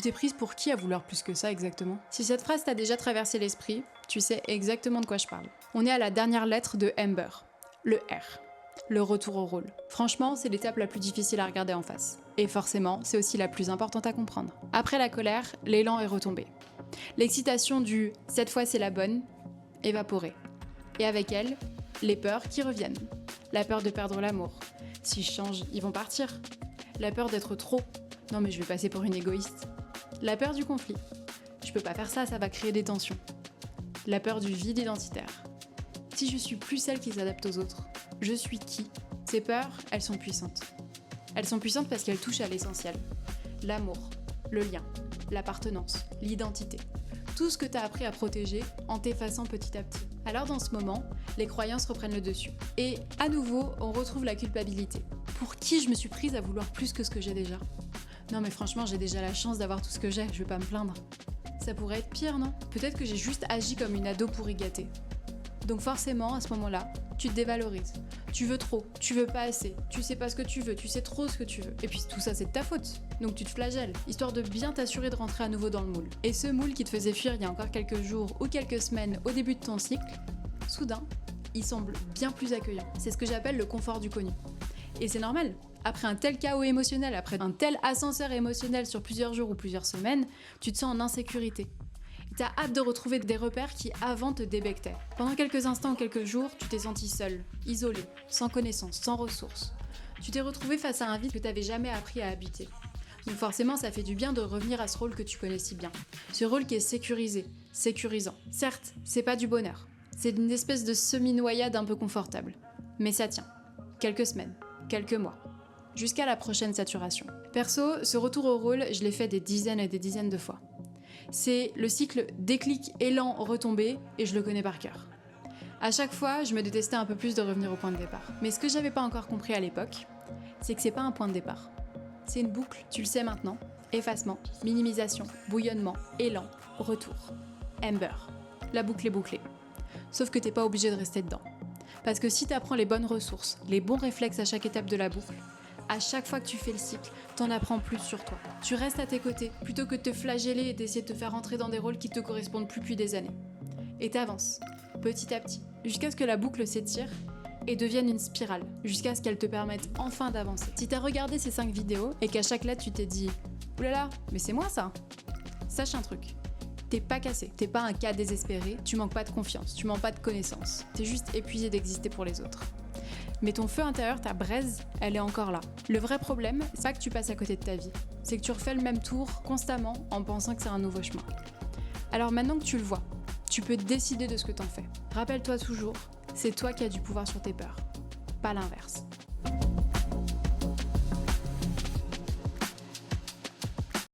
Tu t'es prise pour qui à vouloir plus que ça exactement? Si cette phrase t'a déjà traversé l'esprit, tu sais exactement de quoi je parle. On est à la dernière lettre de Amber, le R. Le retour au rôle. Franchement, c'est l'étape la plus difficile à regarder en face. Et forcément, c'est aussi la plus importante à comprendre. Après la colère, l'élan est retombé. L'excitation du « cette fois c'est la bonne » évaporée. Et avec elle, les peurs qui reviennent. La peur de perdre l'amour. Si je change, ils vont partir. La peur d'être trop. Non mais je vais passer pour une égoïste. La peur du conflit. Je peux pas faire ça, ça va créer des tensions. La peur du vide identitaire. Si je suis plus celle qui s'adapte aux autres, je suis qui? Ces peurs, elles sont puissantes. Elles sont puissantes parce qu'elles touchent à l'essentiel. L'amour, le lien, l'appartenance, l'identité. Tout ce que t'as appris à protéger en t'effaçant petit à petit. Alors dans ce moment, les croyances reprennent le dessus. Et à nouveau, on retrouve la culpabilité. Pour qui je me suis prise à vouloir plus que ce que j'ai déjà? Non mais franchement, j'ai déjà la chance d'avoir tout ce que j'ai, je vais pas me plaindre. Ça pourrait être pire, non? Peut-être que j'ai juste agi comme une ado pourri gâtée. Donc forcément, à ce moment-là, tu te dévalorises. Tu veux trop, tu veux pas assez, tu sais pas ce que tu veux, tu sais trop ce que tu veux. Et puis tout ça, c'est de ta faute. Donc tu te flagelles, histoire de bien t'assurer de rentrer à nouveau dans le moule. Et ce moule qui te faisait fuir il y a encore quelques jours ou quelques semaines au début de ton cycle, soudain, il semble bien plus accueillant. C'est ce que j'appelle le confort du connu. Et c'est normal. Après un tel chaos émotionnel, après un tel ascenseur émotionnel sur plusieurs jours ou plusieurs semaines, tu te sens en insécurité. T'as hâte de retrouver des repères qui avant te débectaient. Pendant quelques instants ou quelques jours, tu t'es senti seul, isolé, sans connaissances, sans ressources. Tu t'es retrouvé face à un vide que t'avais jamais appris à habiter. Donc forcément, ça fait du bien de revenir à ce rôle que tu connais si bien. Ce rôle qui est sécurisé, sécurisant. Certes, c'est pas du bonheur. C'est une espèce de semi-noyade un peu confortable. Mais ça tient. Quelques semaines, quelques mois. Jusqu'à la prochaine saturation. Perso, ce retour au rôle, je l'ai fait des dizaines et des dizaines de fois. C'est le cycle déclic, élan, retombée, et je le connais par cœur. À chaque fois, je me détestais un peu plus de revenir au point de départ. Mais ce que j'avais pas encore compris à l'époque, c'est que c'est pas un point de départ. C'est une boucle, tu le sais maintenant. Effacement, minimisation, bouillonnement, élan, retour. Amber. La boucle est bouclée. Sauf que t'es pas obligé de rester dedans. Parce que si t'apprends les bonnes ressources, les bons réflexes à chaque étape de la boucle, à chaque fois que tu fais le cycle, t'en apprends plus sur toi. Tu restes à tes côtés, plutôt que de te flageller et d'essayer de te faire rentrer dans des rôles qui te correspondent plus depuis des années. Et t'avances, petit à petit, jusqu'à ce que la boucle s'étire et devienne une spirale, jusqu'à ce qu'elle te permette enfin d'avancer. Si t'as regardé ces 5 vidéos et qu'à chaque lettre tu t'es dit « Oulala, mais c'est moi ça !» Sache un truc, t'es pas cassé, t'es pas un cas désespéré, tu manques pas de confiance, tu manques pas de connaissances, t'es juste épuisé d'exister pour les autres. Mais ton feu intérieur, ta braise, elle est encore là. Le vrai problème, c'est pas que tu passes à côté de ta vie. C'est que tu refais le même tour constamment en pensant que c'est un nouveau chemin. Alors maintenant que tu le vois, tu peux décider de ce que t'en fais. Rappelle-toi toujours, c'est toi qui as du pouvoir sur tes peurs, pas l'inverse.